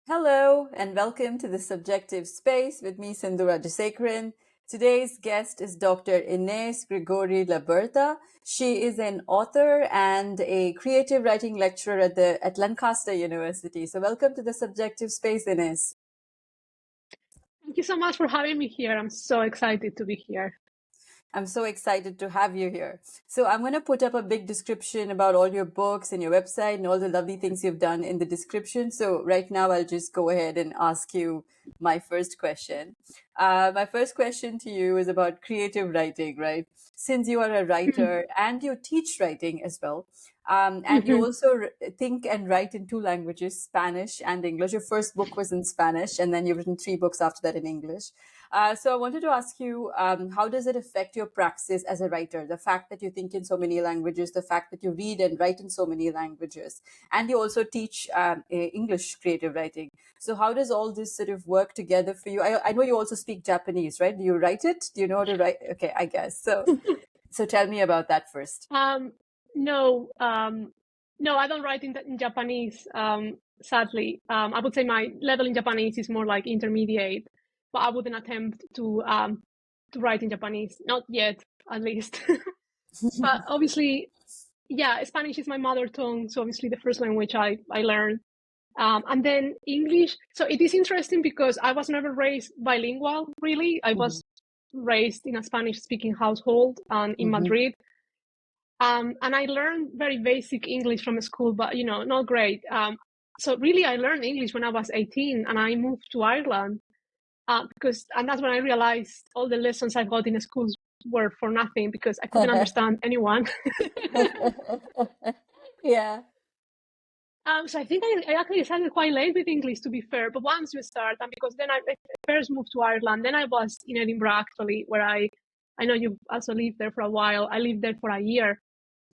Hello and welcome to the Subjective Space with me, Sindhu Rajasekaran. Today's guest is Dr. Inés G. Labarta. She is an author and a creative writing lecturer at Lancaster University. So welcome to the Subjective Space, Inés. Thank you so much for having me here. I'm so excited to be here. I'm so excited to have you here. So I'm going to put up a big description about all your books and your website and all the lovely things you've done in the description. So right now I'll just go ahead and ask you my first question. My first question to you is about creative writing, right? Since you are a writer and you teach writing as well, and you also think and write in two languages, Spanish and English. Your first book was in Spanish, and then you've written 3 books after that in English. So I wanted to ask you, how does it affect your praxis as a writer? The fact that you think in so many languages, the fact that you read and write in so many languages, and you also teach English creative writing. So how does all this sort of work together for you? I know you also speak Japanese, right? Do you write it? Do you know how to write? Okay, I guess. So tell me about that first. No, I don't write in Japanese, sadly. I would say my level in Japanese is more like intermediate, but I wouldn't attempt to write in Japanese, not yet, at least. But obviously, yeah, Spanish is my mother tongue, so obviously the first language I learned. And then English. So it is interesting because I was never raised bilingual, really. I was raised in a Spanish-speaking household and in Madrid. And I learned very basic English from school, but, not great. So really, I learned English when I was 18 and I moved to Ireland and that's when I realized all the lessons I got in schools were for nothing because I couldn't understand anyone. Yeah. So I think I actually started quite late with English, to be fair. But once you start, and because then I first moved to Ireland, then I was in Edinburgh, actually, where I know you've also lived there for a while. I lived there for a year.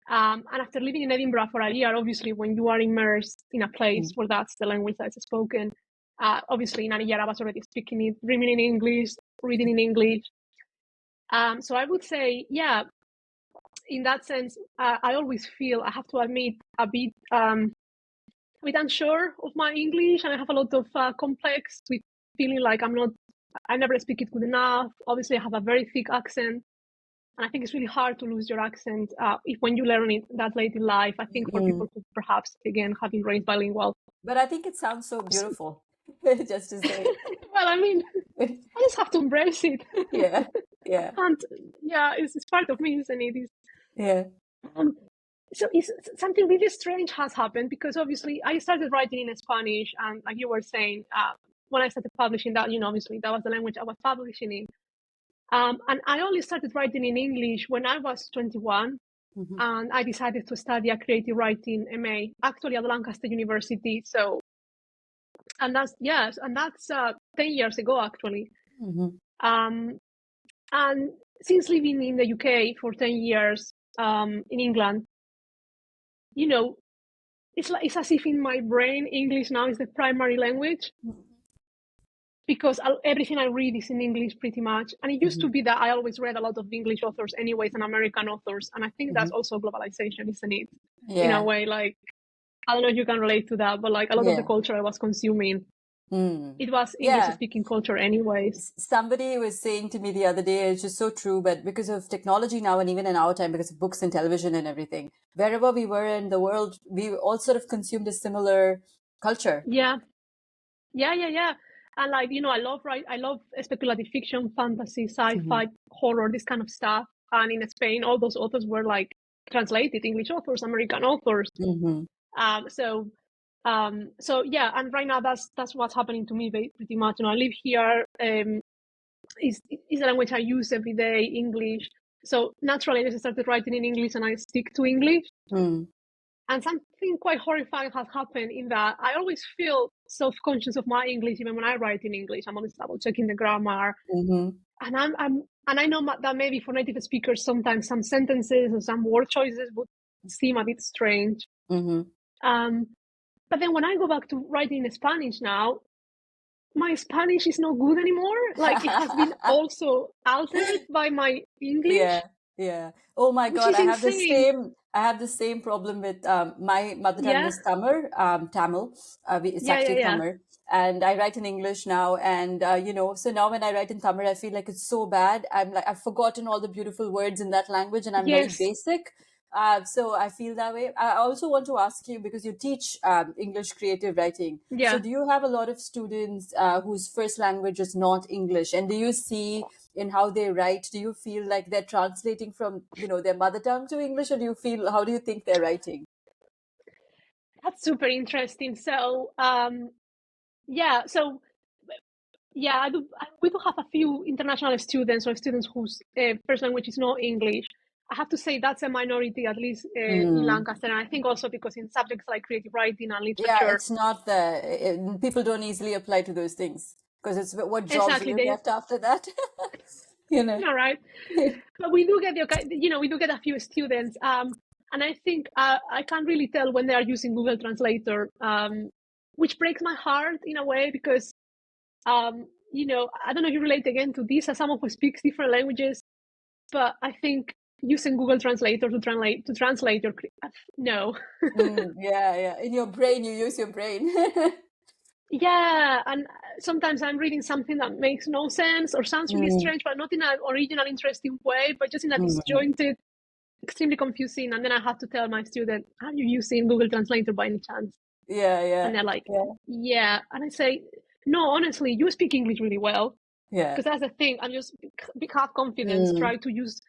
And after living in Edinburgh for a year, obviously, when you are immersed in a place where that's the language that's spoken, obviously, in a year, I was already speaking it, reading in English, reading in English. So I would say, yeah, in that sense, I always feel, I have to admit, a bit unsure of my English, and I have a lot of complex with feeling like I never speak it good enough. Obviously, I have a very thick accent, and I think it's really hard to lose your accent when you learn it that late in life. I think for people who perhaps, again, have been raised bilingual. But I think it sounds so beautiful, just to say. Well, I mean, I just have to embrace it. Yeah. And yeah, it's part of me, isn't it? Yeah. So something really strange has happened because obviously I started writing in Spanish, and like you were saying, when I started publishing that, obviously that was the language I was publishing in. And I only started writing in English when I was 21, and I decided to study a creative writing MA, actually at Lancaster University. So, and that's 10 years ago, actually. And since living in the UK for 10 years, in England, it's as if in my brain, English now is the primary language. Because everything I read is in English pretty much. And it used to be that I always read a lot of English authors anyways and American authors. And I think that's also globalization, isn't it? Yeah. In a way, like, I don't know if you can relate to that, but like a lot of the culture I was consuming, it was English-speaking culture anyways. Somebody was saying to me the other day, it's just so true, but because of technology now and even in our time, because of books and television and everything, wherever we were in the world, we all sort of consumed a similar culture. Yeah. And like, I love speculative fiction, fantasy, sci-fi, horror, this kind of stuff. And in Spain, all those authors were like translated English authors, American authors. So yeah, and right now that's what's happening to me pretty much. I live here. Is a language I use every day, English. So naturally, I just started writing in English, and I stick to English. And something quite horrifying has happened in that I always feel self-conscious of my English, even when I write in English. I'm always double checking the grammar, and I know that maybe for native speakers, sometimes some sentences or some word choices would seem a bit strange. But then when I go back to writing in Spanish now, my Spanish is not good anymore. Like it has been also altered by my Yeah, English, yeah. Oh my which God, is insane. I have the same problem with my mother tongue Yeah, is Tamil. It's yeah, yeah, actually yeah. Tamil, and I write in English now. And so now when I write in Tamil, I feel like it's so bad. I'm like I've forgotten all the beautiful words in that language, and I'm very Yes, basic. So I feel that way. I also want to ask you because you teach English creative writing. So yeah. do you have a lot of students whose first language is not English, and do you see in how they write, do you feel like they're translating from their mother tongue to English, or how do you think they're writing? That's super interesting. So, yeah, so yeah, we do have a few international students or students whose first language is not English. I have to say that's a minority, at least in Hmm. Lancaster. And I think also because in subjects like creative writing and Yeah, literature, it's not people don't easily apply to those things because it's what jobs will exactly, you they, get after that? you know all right. But we do get we do get a few students, and I think I can't really tell when they are using Google Translator, which breaks my heart in a way because I don't know if you relate again to this as someone who speaks different languages, but I think using Google Translator to translate your no. Yeah, yeah, in your brain you use your brain. Yeah, and sometimes I'm reading something that makes no sense or sounds really Mm, strange, but not in an original, interesting way, but just in a mm. disjointed, extremely confusing. And then I have to tell my student, "Are you using Google Translator by any chance?" Yeah, And yeah, they're like, yeah, "Yeah." And I say, "No, honestly, you speak English really well." yeah. Because that's the thing. I'm just have confidence. Mm, Try to use,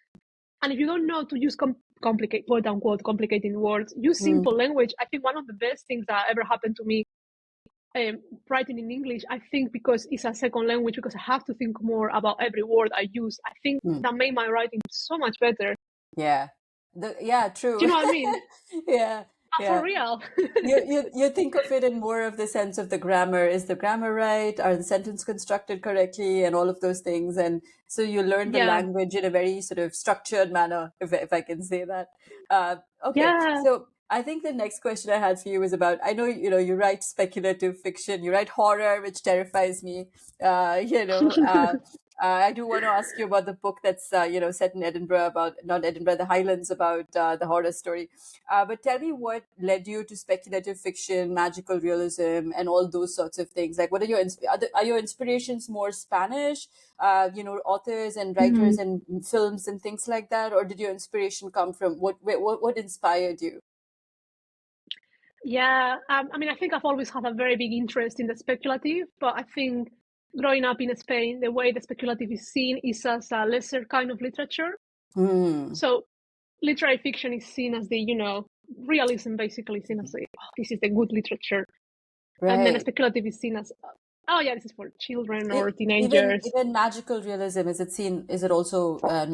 and if you don't know to use complicate, quote unquote, complicating words, use mm, simple language. I think one of the best things that ever happened to me writing in English, I think because it's a second language, because I have to think more about every word I use, I think mm. that made my writing so much better. Yeah. Yeah, Do true. you know what I mean? Yeah, For yeah. real. You think of it in more of the sense of the grammar. Is the grammar right? Are the sentence constructed correctly? And all of those things. And so you learn the Yeah. language in a very sort of structured manner, if I can say that. Okay, Yeah. so I think the next question I had for you is about, I know, you write speculative fiction, you write horror, which terrifies me. Uh, you know, uh, I do want to ask you about the book that's, set in Edinburgh about, not Edinburgh, the Highlands, about the horror story. But tell me what led you to speculative fiction, magical realism, and all those sorts of things. Like, what are are your inspirations more Spanish, authors and writers Mhm. and films and things like that, or did your inspiration come from what inspired you? Yeah. I mean, I think I've always had a very big interest in the speculative, but I think growing up in Spain, the way the speculative is seen is as a lesser kind of literature. Hmm. So literary fiction is seen as the, realism basically seen as the, oh, this is the good literature. And then Right. speculative is seen as, oh yeah, this is for children or Even teenagers. even magical realism, is it also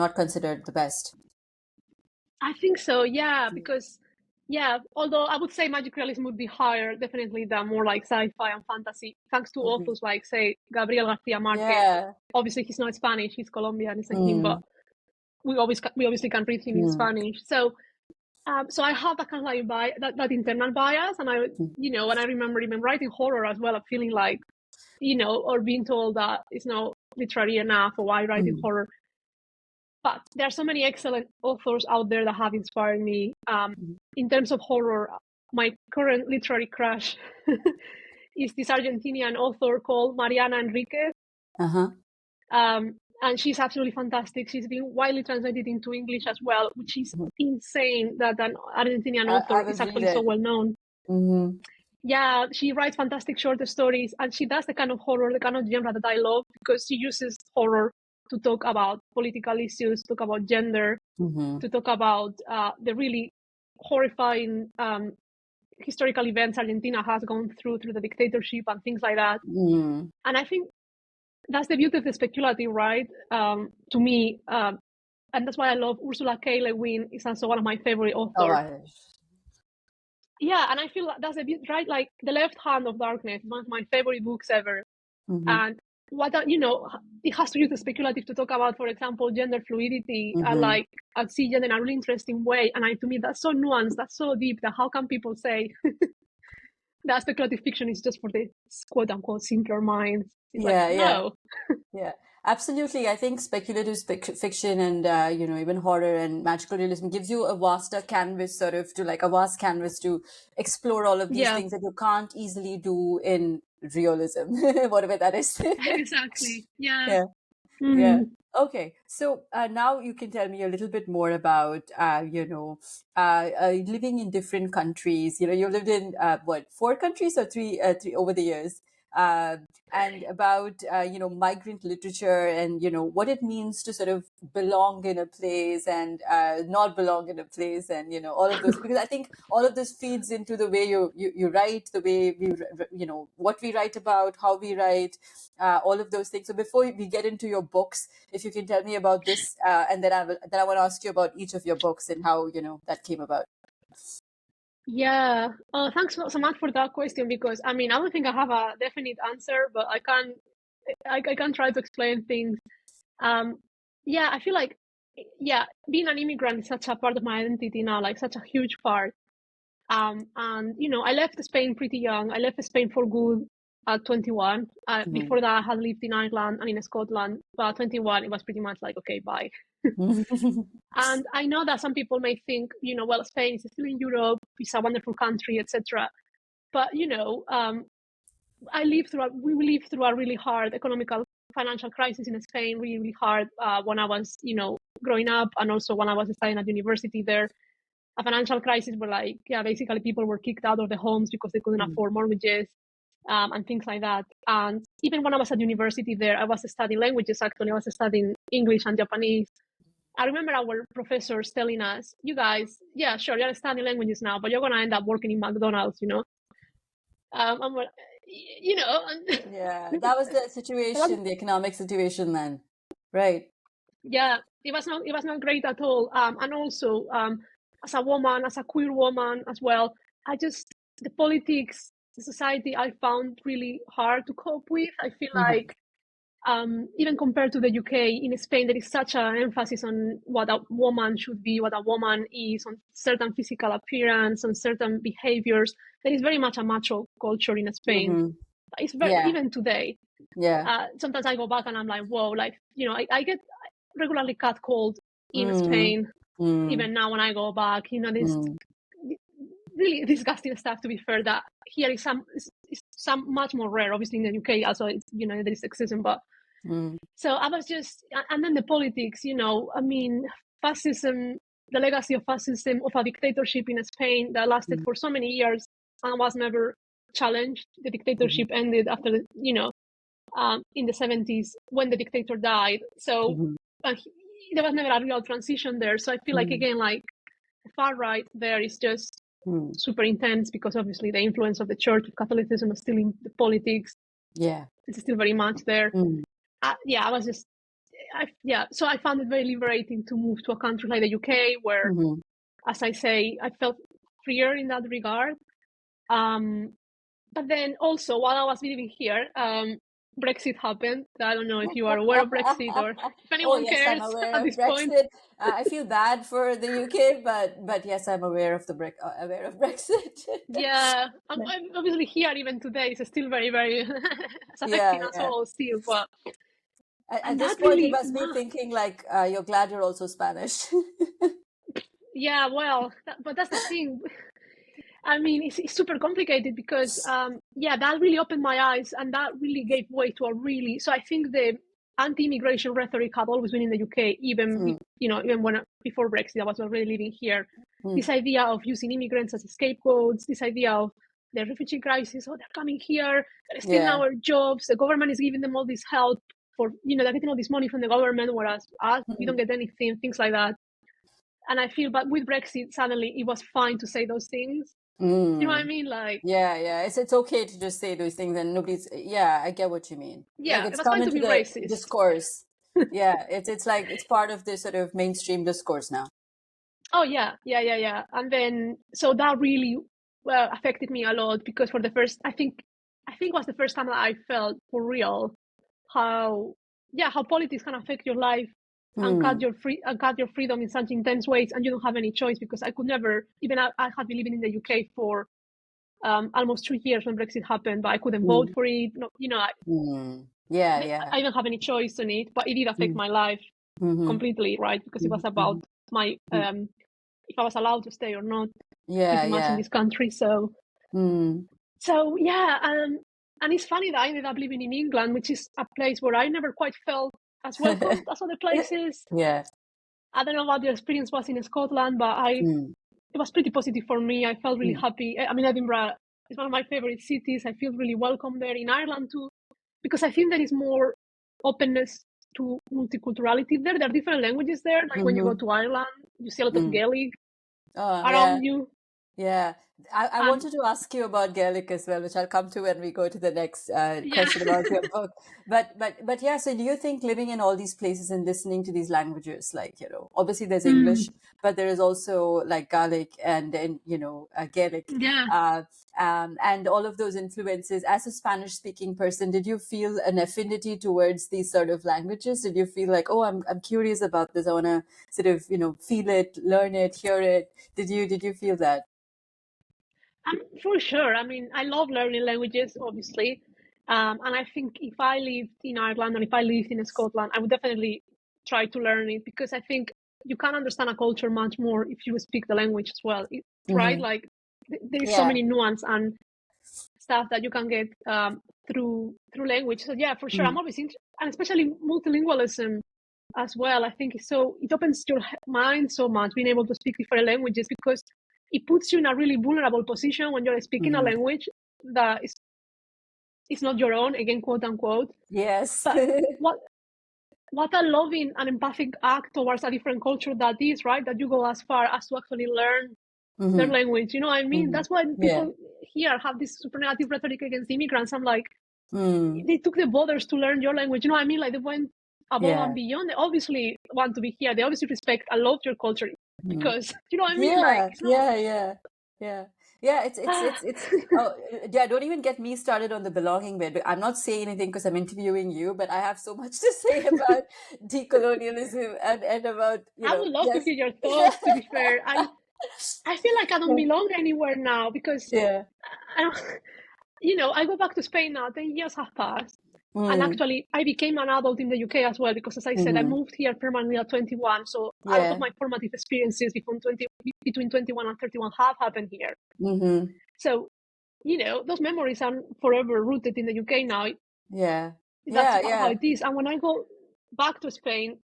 not considered the best? I think so, yeah, because yeah, although I would say magic realism would be higher definitely than more like sci-fi and fantasy, thanks to Mhm. authors like say Gabriel Garcia Marquez. Yeah. Obviously, he's not Spanish; he's Colombian, isn't him? But Mm. we obviously can read him in Mm. Spanish. So I have that kind of like that internal bias, and when I remember even writing horror as well, of feeling like, or being told that it's not literary enough, or why writing Mm. horror. But there are so many excellent authors out there that have inspired me. In terms of horror, my current literary crush is this Argentinian author called Mariana Enriquez. Uh-huh. And she's absolutely fantastic. She's been widely translated into English as well, which is insane that an Argentinian I author is would read actually so it. well known. Hmm. Yeah, she writes fantastic short stories, and she does the kind of horror, the kind of genre that I love, because she uses horror to talk about political issues, talk about gender, Hmm. to talk about the really horrifying historical events Argentina has gone through the dictatorship and things like that. Mm. And I think that's the beauty of the speculative, right? To me, and that's why I love Ursula K. Le Guin. Is also one of my favorite Oh, authors. Yeah, and I feel like that's a bit right. Like The Left Hand of Darkness, one of my favorite books ever. hmm. And it has to use the speculative to talk about, for example, gender fluidity, and Hmm. like and see gender in a really interesting way. And to me, that's so nuanced, that's so deep. That how can people say that speculative fiction is just for the quote unquote simpler minds. It's like, Yeah, yeah, no. yeah. Absolutely. I think speculative fiction and even horror and magical realism gives you a vaster canvas, sort of to like a vast canvas to explore all of these Yeah, things that you can't easily do in realism, whatever that is. exactly. Yeah. Yeah. Yeah. Mm. Okay. So now you can tell me a little bit more about, living in different countries. You lived in what, four countries or three over the years, uh, and about migrant literature and what it means to sort of belong in a place and not belong in a place, and all of those, because I think all of this feeds into the way you write, the way what we write about, how we write, all of those things. So before we get into your books, if you can tell me about this, and then I want to ask you about each of your books and how that came about. Yeah. Thanks so much for that question, because I mean, I don't think I have a definite answer, but I can try to explain things. Yeah, I feel like, yeah, being an immigrant is such a part of my identity now, like such a huge part. And I left Spain pretty young. I left Spain for good at 21. Before that, I had lived in Ireland and in Scotland. But at 21, it was pretty much like, okay, bye. And I know that some people may think, well, Spain is still in Europe, it's a wonderful country, etc. But we lived through a really hard economical financial crisis in Spain, really, really hard, when I was, growing up, and also when I was studying at university there. A financial crisis where, like, yeah, basically people were kicked out of the homes because they couldn't afford mortgages, and things like that. And even when I was at university there, I was studying languages. Actually, I was studying English and Japanese. I remember our professors telling us, "You guys, yeah, sure, you're studying languages now, but you're gonna end up working in McDonald's, I'm like, Yeah, that was the situation, the economic situation then, right? yeah, it was not great at all. And also, as a woman, as a queer woman as well, the politics, the society, I found really hard to cope with. I feel like, even compared to the UK, in Spain, there is such an emphasis on what a woman should be, what a woman is, on certain physical appearance, on certain behaviors. There is very much a macho culture in Spain. Mm-hmm. It's very, Yeah, even today. yeah. Sometimes I go back and I'm like, whoa, like, I get regularly catcalled in Mm, Spain. mm, Even now when I go back, this mm, really disgusting stuff, to be fair, that here is some much more rare. Obviously in the UK also, it's, there is sexism, but mm, so I was just, and then the politics, I mean, fascism, the legacy of fascism, of a dictatorship in Spain that lasted mm, for so many years and was never challenged. The dictatorship ended after in the 70s when the dictator died. So mm, there was never a real transition there. So I feel like, mm, again, like the far right there is just mm. super intense, because obviously the influence of the church, of Catholicism, is still in the politics. Yeah. It's still very much there. Mm, I was just, so I found it very liberating to move to a country like the UK, where, mhm. as I say, I felt freer in that regard. But then also, while I was living here, Brexit happened. I don't know if you are aware of Brexit or if Oh anyone yes, I'm cares aware at of this point. Brexit. I feel bad for the UK, but yes, I'm aware of aware of Brexit. Yeah, I'm obviously here even today. It's still very, very it's affecting Yeah, us yeah. all still. But At and this that point, you really, must be thinking like, you're glad you're also Spanish. yeah. Well, but that's the thing. I mean, it's super complicated because, that really opened my eyes, and that really gave way to so I think the anti-immigration rhetoric had always been in the UK, even, Mm, even before Brexit, I was already living here. mm, This idea of using immigrants as scapegoats, this idea of the refugee crisis, oh, they're coming here, they're stealing yeah. our jobs, the government is giving them all this help for, they're getting all this money from the government, whereas us, we Mm, don't get anything, things like that. And I feel, but with Brexit, suddenly it was fine to say those things. You know what I mm. mean? Like, Yeah, yeah. It's okay to just say those things and nobody's. Yeah, I get what you mean. Like yeah, it it's was come fine to into be the racist. discourse. Yeah, it's like it's part of the sort of mainstream discourse now. Oh yeah, yeah, yeah, yeah. And then so that really, well, affected me a lot, because for the first, I think was the first time that I felt for real how, how politics can affect your life and Hmm. cut your freedom in such intense ways, and you don't have any choice, because I could never, even I had been living in the UK for almost 3 years when Brexit happened, but I couldn't vote for it. No, Yeah, yeah. I didn't have any choice on it, but it did affect my life completely, right? Because it was about my if I was allowed to stay or not Yeah, pretty much in yeah. this country. So yeah, and it's funny that I ended up living in England, which is a place where I never quite felt as welcome as other places. Yeah. I don't know what the experience was in Scotland, but it was pretty positive for me. I felt really happy. I mean, Edinburgh is one of my favorite cities. I feel really welcome there. In Ireland too, because I think there is more openness to multiculturality there. There are different languages there. Like when you go to Ireland, you see a lot of Gaelic Oh, yeah. around you. Yeah, I And wanted to ask you about Gaelic as well, which I'll come to when we go to the next yeah, question about your book. But yeah, so do you think living in all these places and listening to these languages, like, obviously there's English, but there is also like Gaelic and Gaelic, yeah. uh, and all of those influences. As a Spanish-speaking person, did you feel an affinity towards these sort of languages? Did you feel like, oh, I'm curious about this. I want to sort of, feel it, learn it, hear it. Did you feel that? For sure. I mean, I love learning languages, obviously. And I think if I lived in Ireland or if I lived in Scotland, I would definitely try to learn it because I think you can understand a culture much more if you speak the language as well, right? Like there is so Yeah. many nuance and stuff that you can get through language. So yeah, for sure, I'm always interested, and especially multilingualism as well. I think it opens your mind so much being able to speak different languages because it puts you in a really vulnerable position when you're speaking a language that is not your own, again, quote unquote. Yes. But what a loving and empathic act towards a different culture that is, right? That you go as far as to actually learn their language. You know what I mean? That's why Yeah. people here have this super negative rhetoric against immigrants. I'm like, they took the borders to learn your language. You know what I mean? Like they went above and Yeah. beyond. They obviously want to be here. They obviously respect and love your culture because you know what I mean? Like Yeah, it's not. yeah, yeah, yeah, yeah. It's. Oh, yeah. Don't even get me started on the belonging bit. I'm not saying anything because I'm interviewing you, but I have so much to say about decolonialism and about I would love to just. hear your thoughts. To be fair, I feel like I don't belong anywhere now because Yeah. I, I go back to Spain now. 10 years have passed, and Mm, actually, I became an adult in the UK as well because, as I said, I moved here permanently at 21. So a lot of yeah. my formative experiences between 21 and 31 have happened here. So, those memories are forever rooted in the UK now. Yeah. That's Yeah. how Yeah. it is. And when I go back to Spain,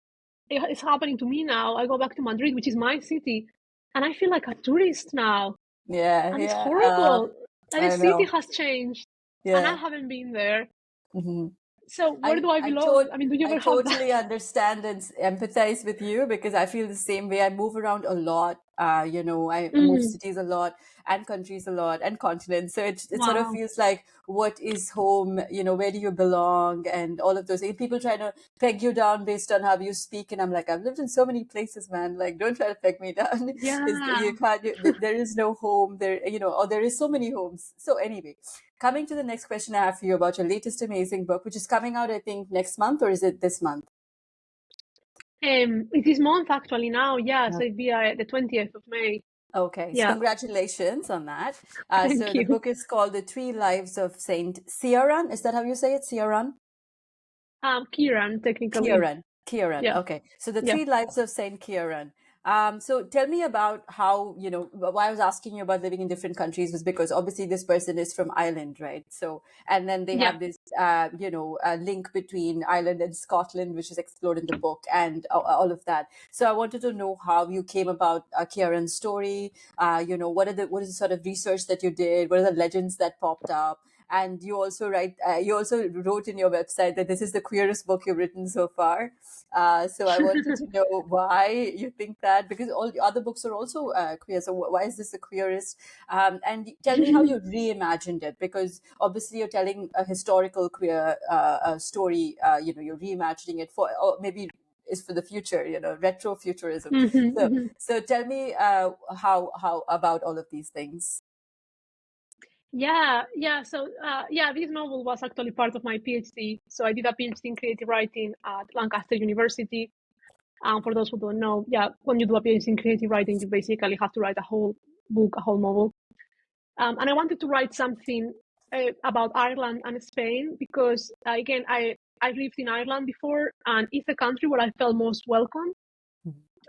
it's happening to me now. I go back to Madrid, which is my city, and I feel like a tourist now. Yeah. And it's Yeah. horrible. Like the I city know. has changed, and I Yeah. haven't been there. hmm So where do I I belong? I mean, do you I ever have that? totally understand and empathize with you because I feel the same way. I move around a lot. I move cities a lot and countries a lot and continents. So it sort of Wow. feels like what is home? Where do you belong? And all of those things. People try to peg you down based on how you speak, and I'm like, I've lived in so many places, man. Like, don't try to peg me down. Yeah. You can't. There is no home there. Or there is so many homes. So anyway. Coming to the next question I have for you about your latest amazing book, which is coming out, I think, next month, or is it this month? It is month actually now. Yeah, so No. it'll be the 20th of May. Okay, so Yeah. congratulations on that. So Thank the you. book is called The Three Lives of Saint Ciarán. Is that how you say it? Ciarán? Ciarán, technically. Ciarán. Yeah. Okay. So the Yeah. three lives of Saint Ciarán. So tell me about how, why I was asking you about living in different countries was because obviously this person is from Ireland, right? So, and then they Yeah. have this, link between Ireland and Scotland, which is explored in the book and all of that. So I wanted to know how you came about Ciarán's story. What is the sort of research that you did? What are the legends that popped up? And you also wrote in your website that this is the queerest book you've written so far. So I wanted to know why you think that, because all the other books are also queer. So why is this the queerest? And tell me how you reimagined it, because obviously you're telling a historical queer story. You're reimagining it for, or maybe is for the future. Retro futurism. So tell me how about all of these things. Yeah. So, this novel was actually part of my PhD. So I did a PhD in creative writing at Lancaster University. And for those who don't know, when you do a PhD in creative writing, you basically have to write a whole book, a whole novel. And I wanted to write something about Ireland and Spain because, again, I lived in Ireland before, and it's the country where I felt most welcome.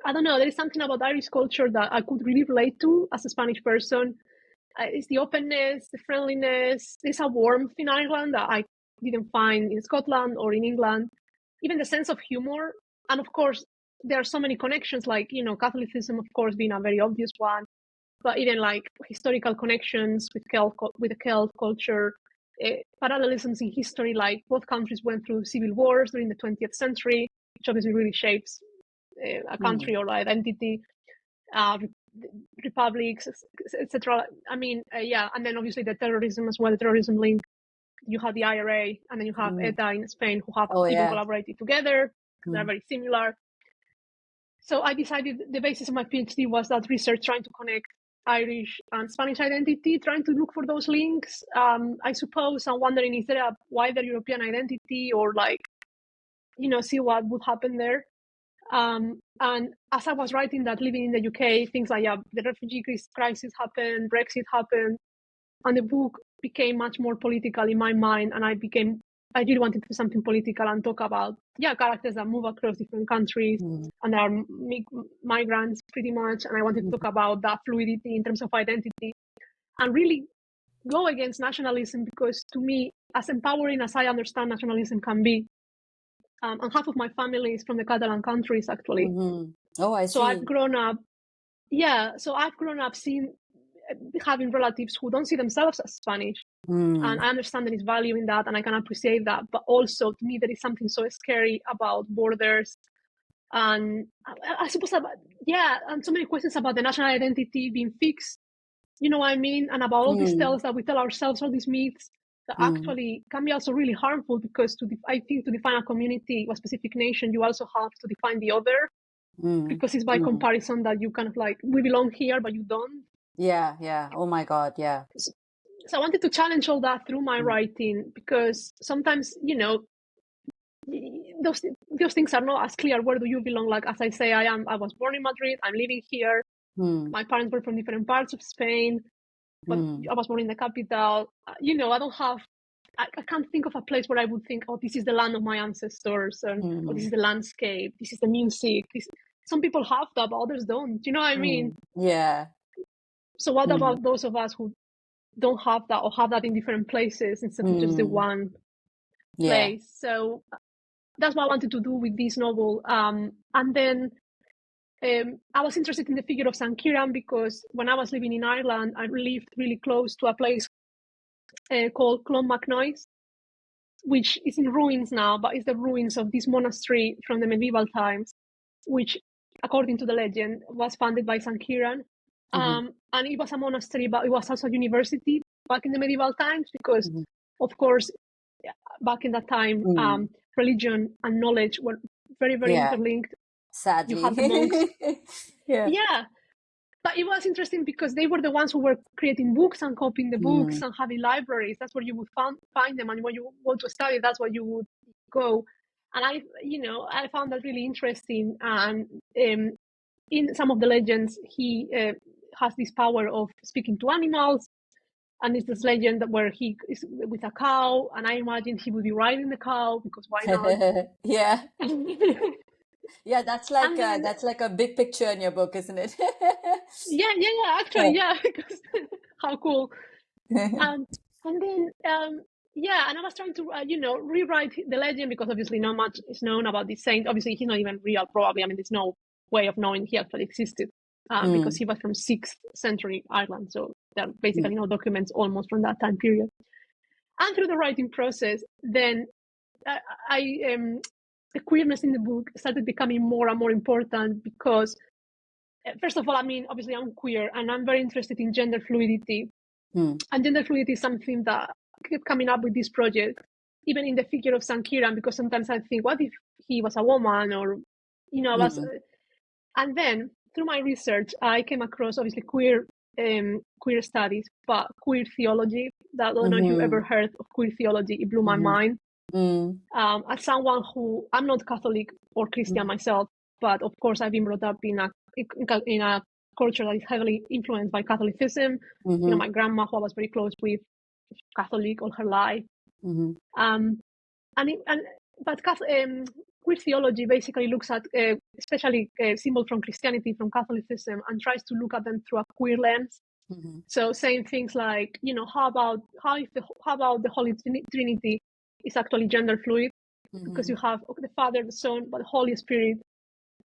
I don't know, there is something about Irish culture that I could really relate to as a Spanish person. It's the openness, the friendliness. There's a warmth in Ireland that I didn't find in Scotland or in England. Even the sense of humor. And of course, there are so many connections, like, Catholicism, of course, being a very obvious one. But even like historical connections with the Celt culture, parallelisms in history, like both countries went through civil wars during the 20th century, which obviously really shapes a country or identity, republics, etc. I mean, yeah, and then obviously the terrorism as well, the terrorism link. You have the IRA, and then you have ETA in Spain, who have even collaborated together. They're very similar. So I decided the basis of my PhD was that research trying to connect Irish and Spanish identity, trying to look for those links. I suppose I'm wondering, is there a wider European identity, or see what would happen there? And as I was writing that, living in the UK, things like the refugee crisis happened, Brexit happened, and the book became much more political in my mind, and I really wanted to do something political and talk about characters that move across different countries and are migrants pretty much, and I wanted to talk about that fluidity in terms of identity and really go against nationalism, because to me, as empowering as I understand nationalism can be, and half of my family is from the Catalan countries actually. Oh, I see. So I've grown up seeing, having relatives who don't see themselves as Spanish, and I understand there is value in that, and I can appreciate that. But also, to me, there is something so scary about borders, and I suppose and so many questions about the national identity being fixed. You know what I mean? And about all these tales that we tell ourselves, all these myths that actually can be also really harmful, because I think to define a community or a specific nation, you also have to define the other, because it's by comparison that you kind of we belong here, but you don't. Yeah. Oh my God, yeah. So I wanted to challenge all that through my writing, because sometimes, those things are not as clear. Where do you belong? Like, as I say, I was born in Madrid, I'm living here. My parents were from different parts of Spain, but I was born in the capital. I can't think of a place where I would think, oh, this is the land of my ancestors, or this is the landscape, this is the music. Some people have that, but others don't. Do you know what I mean? Yeah. So what about those of us who don't have that, or have that in different places instead of just the one place? So that's what I wanted to do with this novel. And then I was interested in the figure of St. Ciarán, because when I was living in Ireland, I lived really close to a place called Clonmacnoise, which is in ruins now, but it's the ruins of this monastery from the medieval times, which, according to the legend, was founded by St. Ciarán. And it was a monastery, but it was also a university back in the medieval times, because, of course, back in that time, religion and knowledge were very, very interlinked. Sadly. You had the monks. Yeah. But it was interesting because they were the ones who were creating books and copying the books and having libraries. That's where you would find them. And when you want to study, that's where you would go. And I found that really interesting. And in some of the legends, he has this power of speaking to animals. And it's this legend where he is with a cow. And I imagine he would be riding the cow, because why not? Yeah. Yeah, that's like a big picture in your book, isn't it? Yeah, actually, yeah, because how cool. And then, and I was trying to, rewrite the legend, because obviously not much is known about this saint. Obviously, he's not even real, probably. I mean, there's no way of knowing he actually existed, because he was from 6th century Ireland. So there are basically no documents almost from that time period. And through the writing process, then the queerness in the book started becoming more and more important, because first of all, I mean, obviously I'm queer and I'm very interested in gender fluidity. And gender fluidity is something that kept coming up with this project, even in the figure of St. Ciarán, because sometimes I think, what if he was a woman, or, and then through my research, I came across obviously queer studies, but queer theology. I don't know if you've ever heard of queer theology. It blew my mind. As someone who, I'm not Catholic or Christian myself, but of course I've been brought up in a culture that is heavily influenced by Catholicism. Mm-hmm. My grandma, who I was very close with, Catholic all her life. Mm-hmm. But queer theology basically looks at especially symbols from Christianity, from Catholicism, and tries to look at them through a queer lens. Mm-hmm. So saying things like, how about the Holy Trinity is actually gender fluid, because you have the Father, the Son, but the Holy Spirit.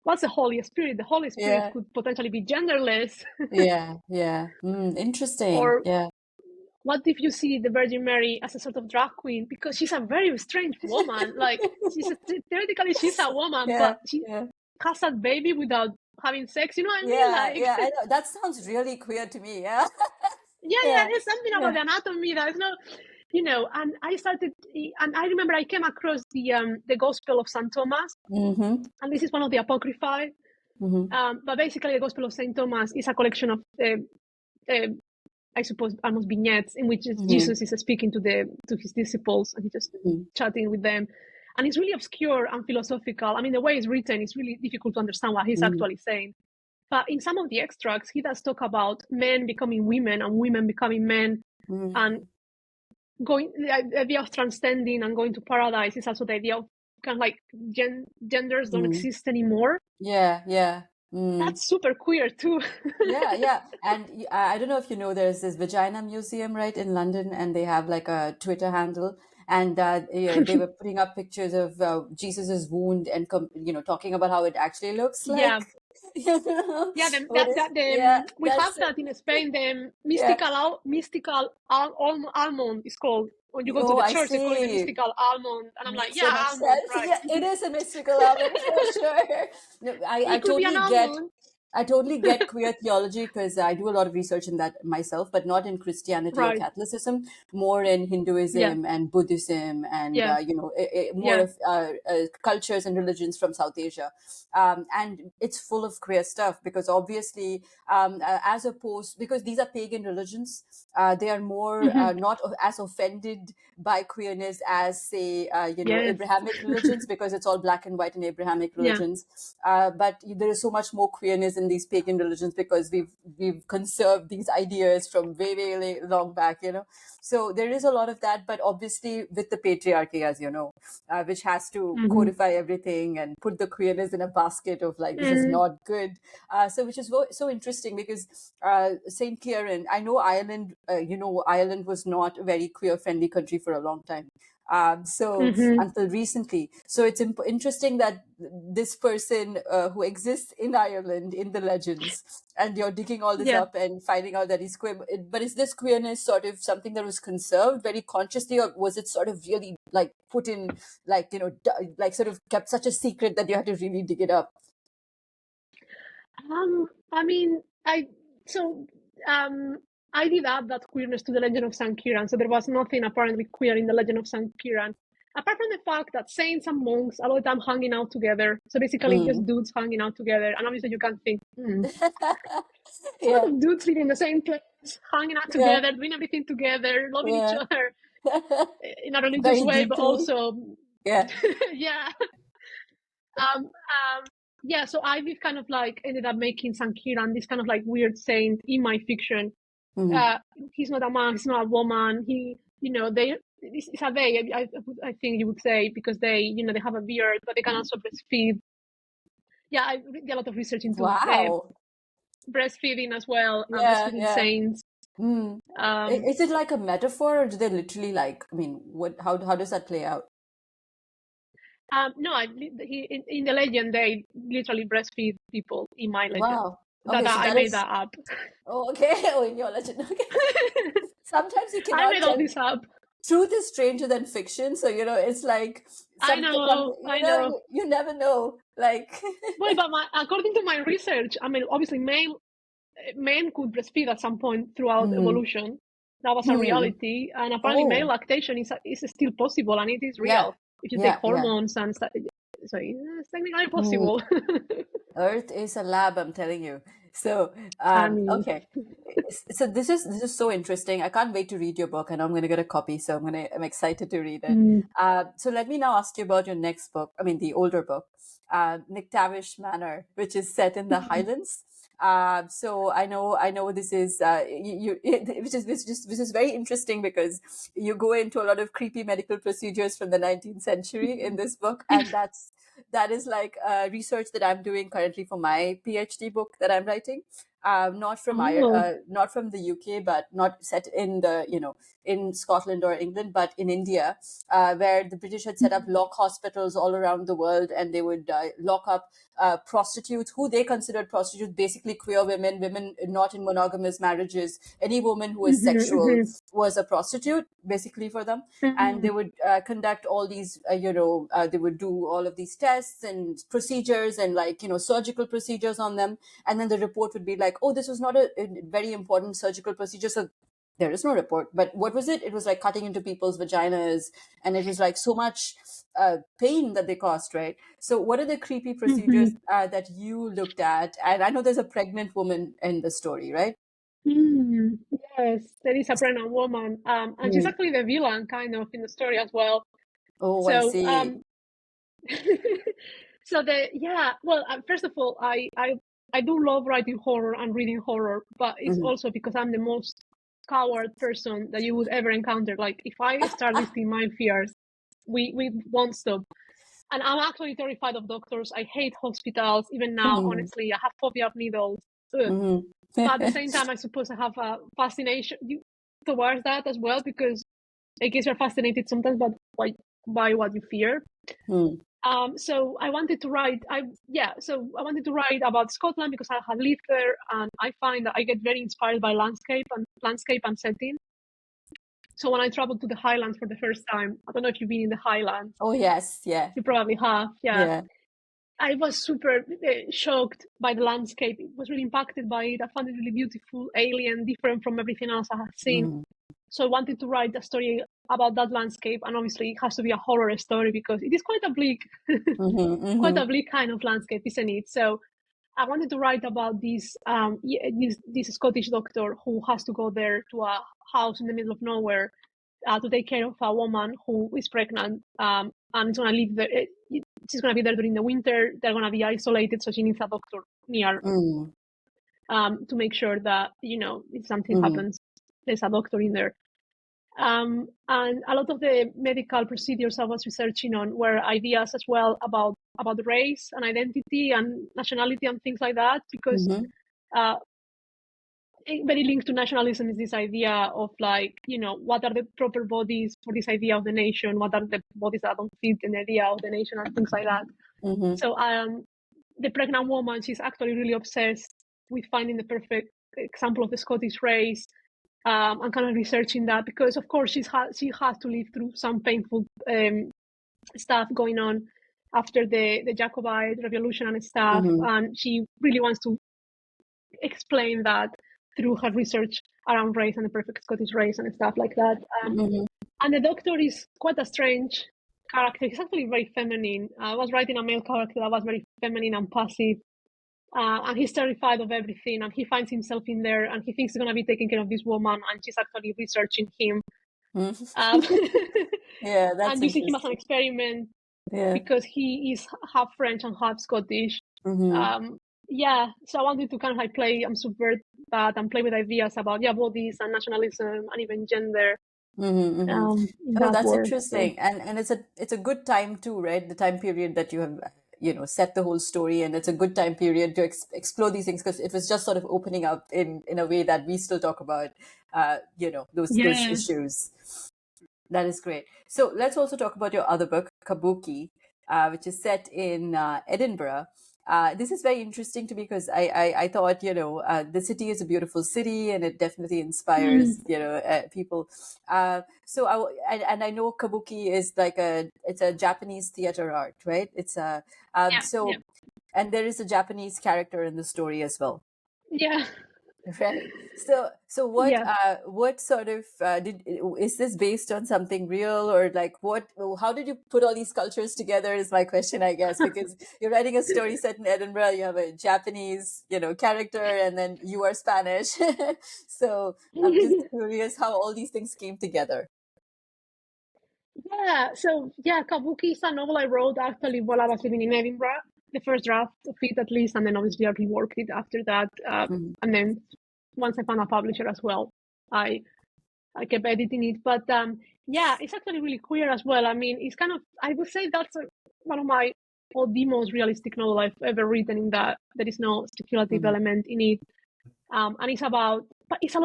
What's the Holy Spirit? The Holy Spirit Yeah. could potentially be genderless. Yeah. Interesting. Or Yeah. what if you see the Virgin Mary as a sort of drag queen, because she's a very strange woman. Like theoretically she's a woman, Yeah. but she Yeah. has a baby without having sex. You know what I mean? Yeah. Like, Yeah. I know. That sounds really queer to me. Yeah. yeah, Yeah. there's something about the anatomy that is not, and I started, and I remember I came across the Gospel of St. Thomas, Mm-hmm. and this is one of the Apocrypha. But basically, the Gospel of St. Thomas is a collection of, I suppose, almost vignettes in which Jesus is speaking to his disciples, and he's just chatting with them. And it's really obscure and philosophical. I mean, the way it's written, it's really difficult to understand what he's actually saying. But in some of the extracts, he does talk about men becoming women and women becoming men, and going, the idea of transcending and going to paradise is also the idea of kind of like genders don't exist anymore. Yeah. That's super queer too. Yeah. And I don't know if you know, there's this Vagina Museum, right, in London, and they have like a Twitter handle, and they were putting up pictures of Jesus's wound and talking about how it actually looks Yeah. like. Yeah, we have That's that in Spain. The yeah. mystical almond is called. When you go to Oh, the I church, they call it the see. mystical almond, and I'm like, Makes so yeah, much almond, sense. right? Yeah, it is a mystical album for sure. No, I It could be an totally get. almond. I totally get queer theology because I do a lot of research in that myself, but not in Christianity or Right. Catholicism, more in Yeah. Hinduism and Buddhism and, Yeah. more Yeah. of cultures and religions from South Asia. And it's full of queer stuff because obviously, as opposed, because these are pagan religions, they are more not as offended by queerness as, say, Yes. Abrahamic religions, because it's all black and white in Abrahamic Yeah. religions. But there is so much more queerness in these pagan religions because we've conserved these ideas from way long back, So there is a lot of that, but obviously with the patriarchy, as you know, which has to codify everything and put the queerness in a basket of like, this is not good. So which is so interesting because St. Ciarán, I know Ireland, Ireland was not a very queer friendly country for a long time. So until recently, so it's interesting that this person who exists in Ireland in the legends, and you're digging all this Yeah. up and finding out that he's queer. But is this queerness sort of something that was conserved very consciously, or was it sort of really like put in, like like sort of kept such a secret that you had to really dig it up? I mean, I did add that queerness to the Legend of St. Ciarán, so there was nothing apparently queer in the Legend of St. Ciarán, apart from the fact that saints and monks a lot of time hanging out together. So basically, just dudes hanging out together, and obviously you can think, a lot of dudes living in the same place, hanging out together, doing everything together, loving each other in a religious Very way, but deeply. also, Yeah. yeah. Yeah, so I've kind of like ended up making St. Ciarán this kind of like weird saint in my fiction. He's not a man, he's not a woman. It's a they, I think you would say, because they have a beard, but they can also breastfeed. Yeah, I did a lot of research into Wow. breastfeeding as well, and breastfeeding Yeah. saints. Is it like a metaphor, or do they literally like? I mean, How does that play out? No, in the legend they literally breastfeed people in my legend. Wow. That Okay, so I that made is. that up. Oh, okay. Oh, in your legend. Okay. Sometimes you I cannot made all tell. this up. Truth is stranger than fiction, so it's like I know, I know. you never know. Like. Well, but according to my research, I mean, obviously, men could breastfeed at some point throughout evolution. That was a Hmm. reality, and apparently, male Oh. lactation is still possible, and it is Yeah. real if you take Yeah. hormones and stuff. So it's technically Hmm. possible. Earth is a lab, I'm telling you. So, I mean, okay. So this is so interesting. I can't wait to read your book, and I'm going to get a copy. So I'm excited to read it. So let me now ask you about your next book. I mean, the older book, McTavish Manor, which is set in the Highlands. So I know this is which is very interesting because you go into a lot of creepy medical procedures from the 19th century in this book, and that is like research that I'm doing currently for my PhD book that I'm writing. Oh. Not from the UK, but not set in the in Scotland or England, but in India, where the British had set up lock hospitals all around the world, and they would lock up prostitutes who they considered prostitutes, basically queer women, women not in monogamous marriages. Any woman who was sexual was a prostitute, basically, for them. And they would conduct all these, they would do all of these tests and procedures and surgical procedures on them. And then the report would be like, oh, this was not a very important surgical procedure. So there is no report. But what was it? It was like cutting into people's vaginas, and it was like so much pain that they caused, right? So what are the creepy procedures that you looked at? And I know there's a pregnant woman in the story, right? Yes, there is a pregnant woman, and she's Mm. actually the villain kind of in the story as well. Oh, I So, see. well, first of all, I do love writing horror and reading horror, but it's Mhm. also because I'm the most coward person that you would ever encounter. Like, if I start listing my fears, we won't stop. And I'm actually terrified of doctors. I hate hospitals. Even now, Mhm. honestly, I have phobia of needles. Ugh. Mhm. But at the same time, I suppose I have a fascination towards that as well, because I guess you're fascinated sometimes by what you fear. Mm. So I wanted to write. I wanted to write about Scotland because I had lived there, and I find that I get very inspired by landscape and setting. So when I traveled to the Highlands for the first time, I don't know if you've been in the Highlands. Oh, yes. Yeah. You probably have. Yeah, Yeah. I was super shocked by the landscape. It was really impacted by it. I found it really beautiful, alien, different from everything else I had seen. Mm. So I wanted to write a story about that landscape, and obviously it has to be a horror story because it is quite a bleak, Mhm. quite a Mhm. bleak kind of landscape, isn't it? So I wanted to write about this Scottish doctor who has to go there to a house in the middle of nowhere to take care of a woman who is pregnant, and is going to live there. She's going to be there during the winter. They're going to be isolated, so she needs a doctor near Mm. to make sure that if something Mm. happens, there's a doctor in there. And a lot of the medical procedures I was researching on were ideas as well about race and identity and nationality and things like that, because Mhm. uh, very linked to nationalism is this idea of what are the proper bodies for this idea of the nation, what are the bodies that don't fit in the idea of the nation and things like that. Mhm. So the pregnant woman, she's actually really obsessed with finding the perfect example of the Scottish race. I'm kind of researching that because, of course, she has to live through some painful stuff going on after the Jacobite revolution and stuff, Mhm. and she really wants to explain that through her research around race and the perfect Scottish race and stuff like that. Mhm. And the doctor is quite a strange character. He's actually very feminine. I was writing a male character that was very feminine and passive. And he's terrified of everything, and he finds himself in there, and he thinks he's going to be taking care of this woman, and she's actually researching him um, Yeah, that's and using him as an interesting. experiment Yeah. because he is half French and half Scottish. Mhm. So I wanted to kind of play and subvert that and play with ideas about bodies and nationalism and even gender Mm-hmm, mm-hmm. in Oh, that that's world. So interesting. And it's a good time too, right? The time period that you have, set the whole story, and it's a good time period to explore these things because it was just sort of opening up in a way that we still talk about, those yes. issues. That is great. So let's also talk about your other book, Kabuki, which is set in Edinburgh. This is very interesting to me because I thought, the city is a beautiful city and it definitely inspires, people. And I know Kabuki is it's a Japanese theater art, right? It's a, Yeah. and there is a Japanese character in the story as well. Yeah. Right. So Yeah. what sort of is this based on something real, or like how did you put all these cultures together is my question, I guess, because you're writing a story set in Edinburgh, you have a Japanese, character, and then you are Spanish. So I'm just curious how all these things came together. Yeah. So Kabuki is a novel I wrote actually while I was living in Edinburgh. the first draft of it at least, and then obviously I reworked it after that. And then once I found a publisher as well, I kept editing it. But yeah, it's actually really queer as well. I mean, it's kind of, I would say that's one of my, or the most realistic novel I've ever written, in that there is no speculative element in it. And it's a lot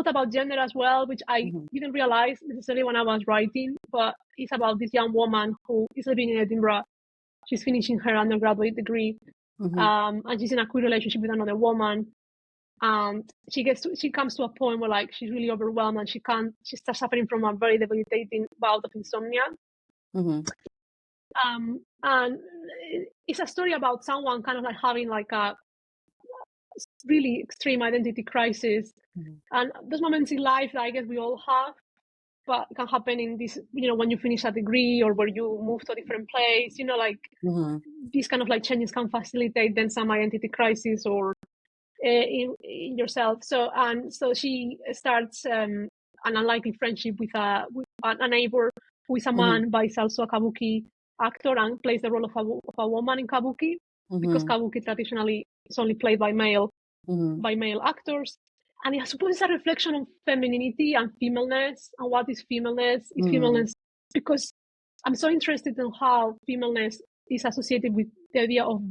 about gender as well, which I didn't realize necessarily when I was writing, but it's about this young woman who is living in Edinburgh. She's finishing her undergraduate degree, and she's in a queer relationship with another woman. And she comes to a point where like she's really overwhelmed, and she starts suffering from a very debilitating bout of insomnia. And it's a story about someone kind of like having like a really extreme identity crisis, and those moments in life that I guess we all have, but it can happen in this, when you finish a degree or where you move to a different place, like these kind of like changes can facilitate then some identity crisis or in yourself. So she starts an unlikely friendship with a neighbor who is a man, but is also a Kabuki actor and plays the role of a woman in Kabuki, because Kabuki traditionally is only played by male actors. And I suppose it's a reflection of femininity and femaleness, and what is femaleness. Is femaleness, because I'm so interested in how femaleness is associated with the idea of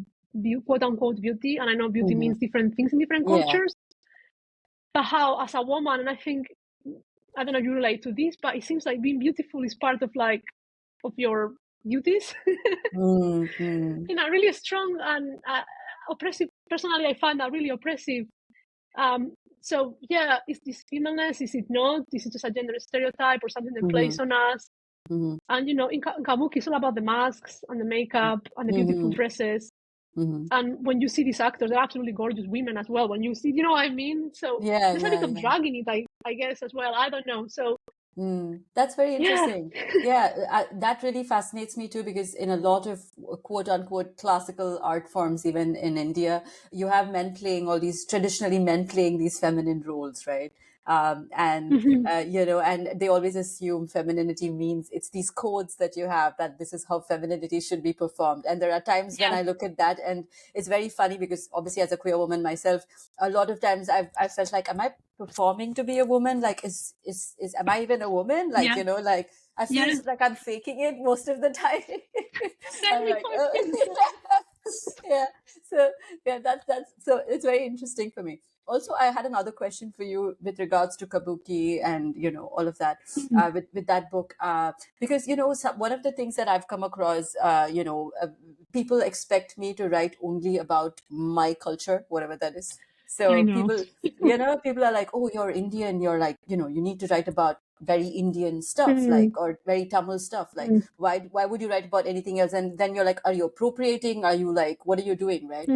quote unquote beauty, and I know beauty means different things in different cultures, but how as a woman, and I think, I don't know if you relate to this, but it seems like being beautiful is part of your duties in a really strong and oppressive. Personally, I find that really oppressive. So yeah, is this femaleness? Is it not? Is it just a gender stereotype or something that plays on us? And in Kabuki, it's all about the masks and the makeup and the beautiful dresses. And when you see these actors, they're absolutely gorgeous women as well. When you see, you know what I mean? So there's a bit of drag in it, I guess, as well. I don't know. So that's very interesting. That really fascinates me too, because in a lot of quote unquote classical art forms, even in India, you have traditionally men playing these feminine roles, right? And they always assume femininity means it's these codes that you have, that this is how femininity should be performed. And there are times when I look at that, and it's very funny, because obviously as a queer woman myself, a lot of times I've felt like, am I performing to be a woman? Like, am I even a woman? Like, like I feel like I'm faking it most of the time. I'm like, that's so it's very interesting for me. Also, I had another question for you with regards to Kabuki and all of that with that book, because one of the things that I've come across, people expect me to write only about my culture, whatever that is. So people are like, oh, you're Indian, you're like, you need to write about very Indian stuff, like, or very Tamil stuff. Like, why would you write about anything else? And then you're like, are you appropriating? Are you like, what are you doing, right?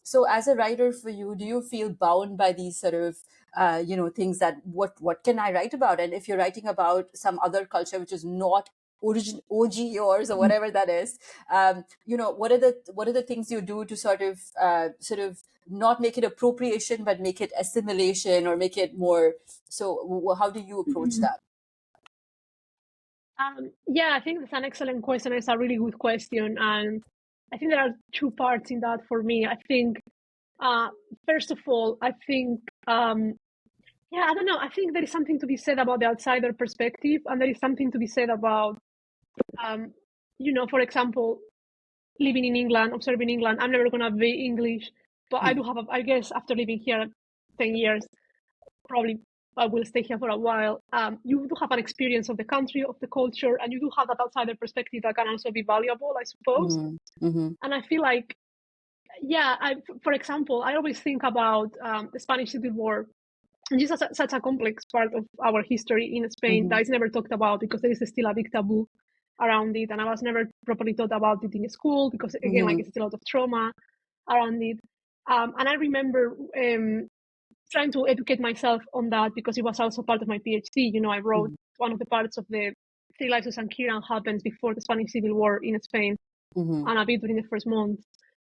So as a writer, for you, do you feel bound by these sort of, things that what can I write about? And if you're writing about some other culture which is not OG yours or whatever that is, what are the things you do to sort of not make it appropriation, but make it assimilation, or make it more? So how do you approach that? I think that's an excellent question. It's a really good question, and I think there are two parts in that for me. I think, first of all, I think, I don't know. I think there is something to be said about the outsider perspective, and there is something to be said about, for example, living in England, observing England. I'm never going to be English, but I do have, I guess, after living here 10 years, probably I will stay here for a while. You do have an experience of the country, of the culture, and you do have that outsider perspective that can also be valuable, I suppose. And I feel like, for example, I always think about the Spanish Civil War. And this is such a complex part of our history in Spain that is never talked about, because there is still a big taboo around it, and I was never properly taught about it in school, because again, like, it's still a lot of trauma around it. And I remember trying to educate myself on that, because it was also part of my PhD. I wrote one of the parts of the Three Lives of Ciarán happens before the Spanish Civil War in Spain, and a bit during the first month.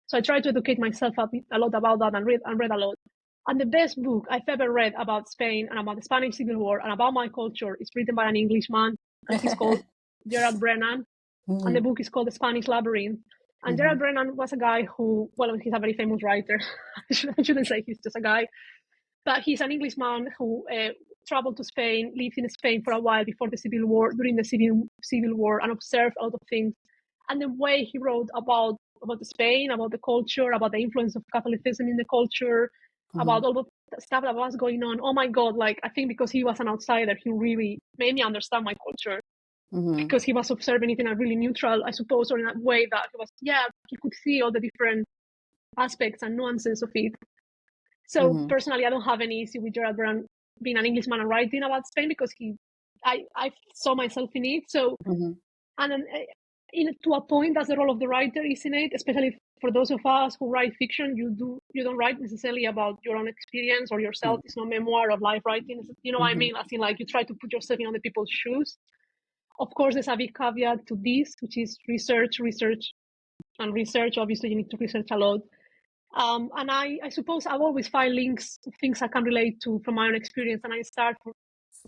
So I tried to educate myself a lot about that, and read a lot. And the best book I've ever read about Spain and about the Spanish Civil War and about my culture is written by an Englishman, and he's called Gerard Brennan, and the book is called The Spanish Labyrinth. And Gerald Brennan was a guy who, well, he's a very famous writer. I shouldn't say he's just a guy, but he's an Englishman who traveled to Spain, lived in Spain for a while before the Civil War, during the Civil War, and observed a lot of things. And the way he wrote about Spain, about the culture, about the influence of Catholicism in the culture, about all the stuff that was going on. Oh my God, like, I think because he was an outsider, he really made me understand my culture. Because he was observing it in a really neutral, I suppose, or in a way that he could see all the different aspects and nuances of it. So personally, I don't have any issue with Gerald Brennan being an Englishman and writing about Spain, because I saw myself in it. So, and then to a point, that's the role of the writer, isn't it? Especially for those of us who write fiction, you don't write necessarily about your own experience or yourself. It's not memoir of life writing. You know what I mean? I think like you try to put yourself in other people's shoes. Of course, there's a big caveat to this, which is research. Obviously, you need to research a lot. And I suppose I always find links to things I can relate to from my own experience, and I start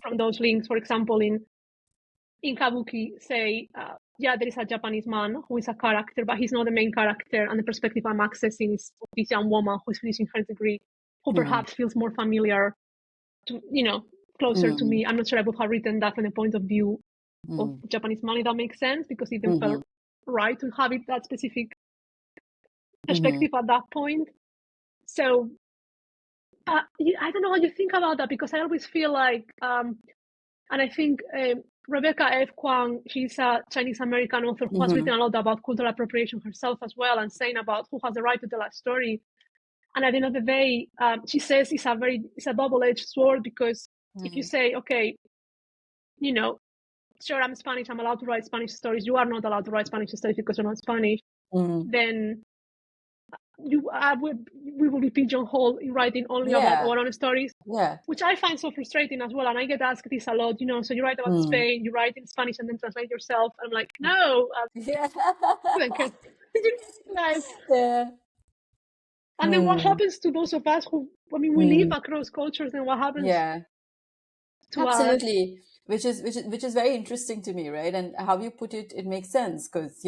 from those links. For example, in Kabuki, say, there is a Japanese man who is a character, but he's not the main character, and the perspective I'm accessing is this young woman who is finishing her degree, who perhaps feels more familiar to, closer to me. I'm not sure I would have written that from the point of view of Japanese man, if that makes sense, because it didn't feel right to have it that specific perspective at that point. So I don't know what you think about that, because I always feel like, and I think Rebecca F. Kwang, she's a Chinese American author who has written a lot about cultural appropriation herself as well, and saying about who has the right to tell a story. And at the end of the day, she says it's a double-edged sword, because if you say, okay, sure, I'm Spanish, I'm allowed to write Spanish stories, you are not allowed to write Spanish stories because you're not Spanish, then we will be pigeonholed in writing only about our own stories, which I find so frustrating as well. And I get asked this a lot, so you write about Spain, you write in Spanish and then translate yourself. I'm like, no, and then what happens to those of us who, we live across cultures, then what happens to absolutely us? Which is very interesting to me, right? And how you put it, it makes sense, because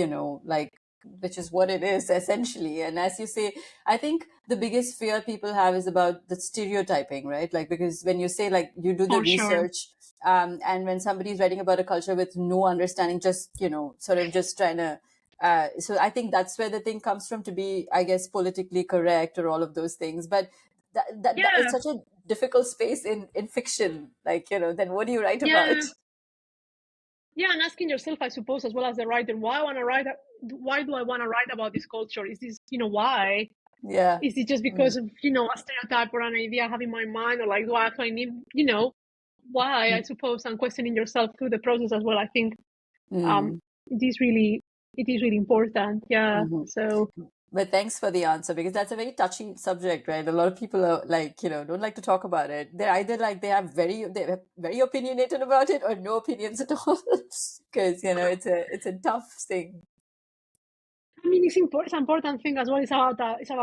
which is what it is essentially. And as you say, I think the biggest fear people have is about the stereotyping, right? Like, because when you say, like, you do the research, and when somebody's writing about a culture with no understanding, just sort of just trying to so I think that's where the thing comes from, to be, I guess, politically correct or all of those things. But that is such a difficult space in fiction, like, then what do you write about? And asking yourself, I suppose, as well as the writer, why do I want to write about this culture? Is this, why? Is it just because of, a stereotype or an idea I have in my mind, or like, do I actually need, why, I suppose, and questioning yourself through the process as well. I think it is really important. So. But thanks for the answer, because that's a very touchy subject, right? A lot of people are like, don't like to talk about it. They're either like they're very opinionated about it, or no opinions at all, because it's a tough thing. I mean, it's an important thing as well. It's about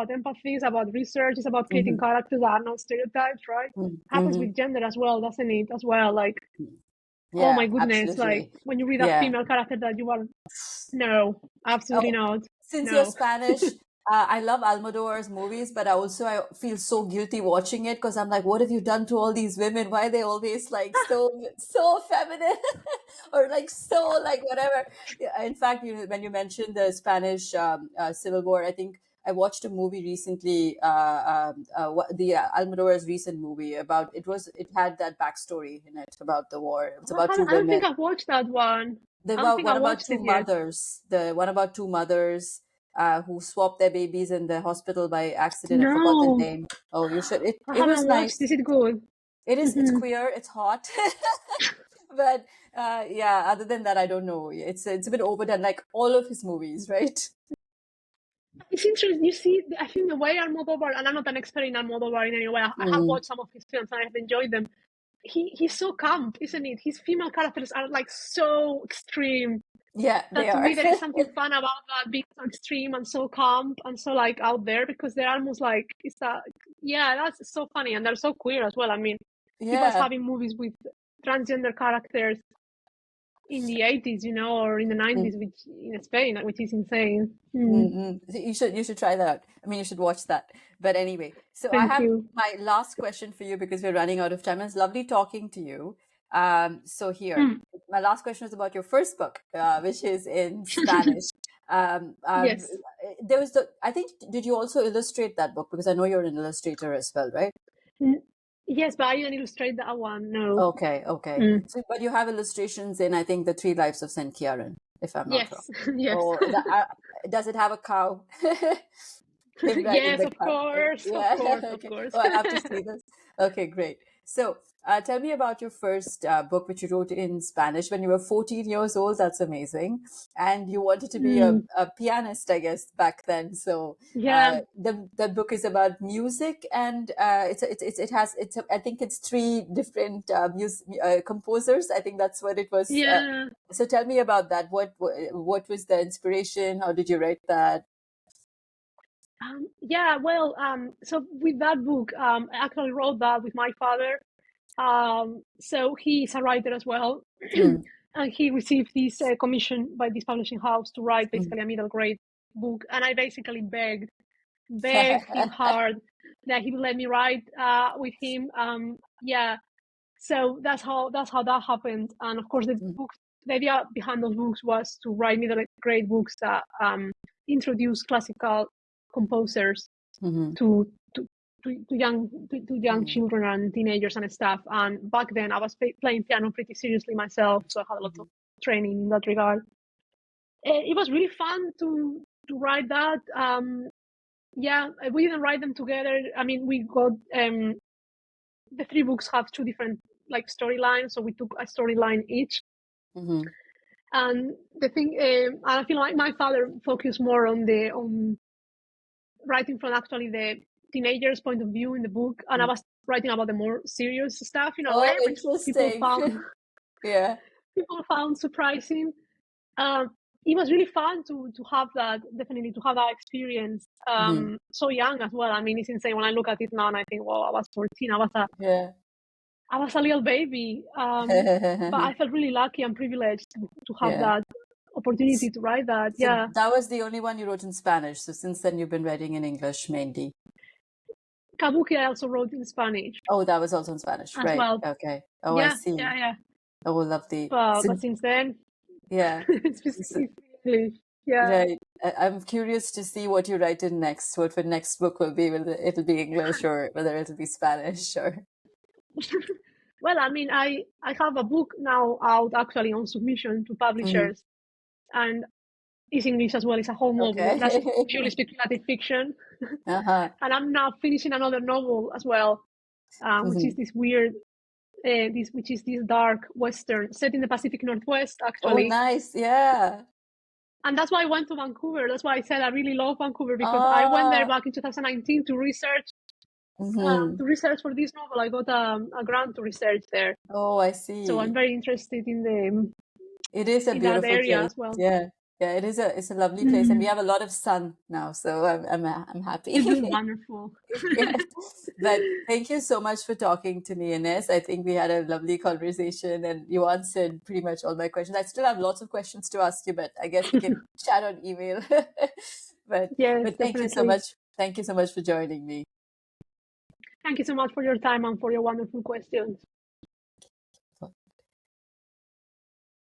empathy. It's about research. It's about creating characters that are not stereotypes, right? Happens with gender as well, doesn't it? As well, like. Oh my goodness! Absolutely. Like when you read a female character that you are, no, absolutely not. Since you're Spanish, I love Almodovar's movies, but I feel so guilty watching it, because I'm like, what have you done to all these women? Why are they always like so feminine, or like so like whatever? In fact, when you mentioned the Spanish Civil War, I think I watched a movie recently, Almodovar's recent movie about it had that backstory in it about the war. It was about two women. I don't think I've watched that one. One about two mothers. The one about two mothers who swapped their babies in the hospital by accident. I forgot the name. Oh, you should. It was nice. Is it good? It is. It's queer. It's hot. But other than that, I don't know. It's a bit overdone, like all of his movies, right? It's interesting. You see, I think the way Almodovar, and I'm not an expert in Almodovar in any way, I have watched some of his films and I have enjoyed them. He's so camp, isn't it? His female characters are like so extreme. Yeah, they are. To me, there is something fun about that, being so extreme and so camp and so like out there, because they're almost like, that's so funny, and they're so queer as well. I mean, he was having movies with transgender characters in the 80s, or in the 90s, which in Spain, which is insane. You should try that out. I mean, you should watch that. But anyway, so I Thank have you. my last question for you because we're running out of time. It's lovely talking to you. So here, Mm. my last question is about your first book, which is in Spanish. Um, um, Yes. there was I think, did you also illustrate that book? Because I know you're an illustrator as well, right? N- Yes, but I didn't illustrate that one. No. Okay, okay. Mm. So, but you have illustrations in, I think, The Three Lives of Saint Ciarán, if I'm not wrong. Yes. Yes. Oh, does it have a cow? Him riding Yes, the of cow. course, of Yeah. course, of Okay. course. Oh, I have to see this. Okay, great. So, tell me about your first book, which you wrote in Spanish when you were 14 years old. That's amazing. And you wanted to be Mm. a pianist, I guess, back then. So, Yeah. the book is about music, and I think it's three different composers. I think that's what it was. Yeah. So, tell me about that. What was the inspiration? How did you write that? Yeah, well, so with that book, I actually wrote that with my father. So he's a writer as well. Mm, And he received this commission by this publishing house to write mm. basically a middle grade book. And I basically begged him hard that he would let me write with him. Yeah, so that's how that happened. And of course, the idea behind those books was to write middle grade books that introduce classical composers Mhm, to young children and teenagers and stuff. And back then, I was playing piano pretty seriously myself, so I had a lot of training in that regard. It was really fun to write that. Yeah, we didn't write them together. I mean, we got the three books have two different like storylines, so we took a storyline each. mhm, And the thing, I feel like my father focused more on writing from actually the teenager's point of view in the book, and I mm. was writing about the more serious stuff in a Oh, way, which people interesting. found Yeah. surprising. It was really fun to have that, definitely to have that experience Mhm. so young as well. I mean, it's insane when I look at it now and I think, well, I was 14, Yeah. I was a little baby, but I felt really lucky and privileged to have Yeah. that opportunity to write that. So Yeah, that was the only one you wrote in Spanish. So since then you've been writing in English mainly. Kabuki I also wrote in Spanish Oh, that was also in Spanish. as Right. well. Okay. Oh, I Yeah, see. yeah, yeah. Oh, lovely. But So, since then, yeah. it's So, basically English. Yeah. right. I'm curious to see what you write in next. What your next book will be. Whether it'll be English or whether it'll be Spanish or. Well, I mean, I have a book now out actually on submission to Mhm. publishers, and it's English as well. It's a whole novel. Okay. That's purely speculative fiction. Uh-huh. And I'm now finishing another novel as well, which is Mhm. this weird, which is this dark western set in the Pacific Northwest, Oh, actually. nice. Yeah. And that's why I went to Vancouver. That's why I said I really love Vancouver, because I went there Ah. back in 2019 to research Mhm. for this novel. I got a grant to research there, Oh, I so I'm see. very interested It is a in that beautiful area place. as well. Yeah. Yeah, it's a lovely place, and we have a lot of sun now, so I'm happy. It's been wonderful. Yeah. But thank you so much for talking to me, Ines. I think we had a lovely conversation, and you answered pretty much all my questions. I still have lots of questions to ask you, but I guess we can chat on email. But Yes, but thank you so definitely. much. Thank you so much for joining me. Thank you so much for your time and for your wonderful questions.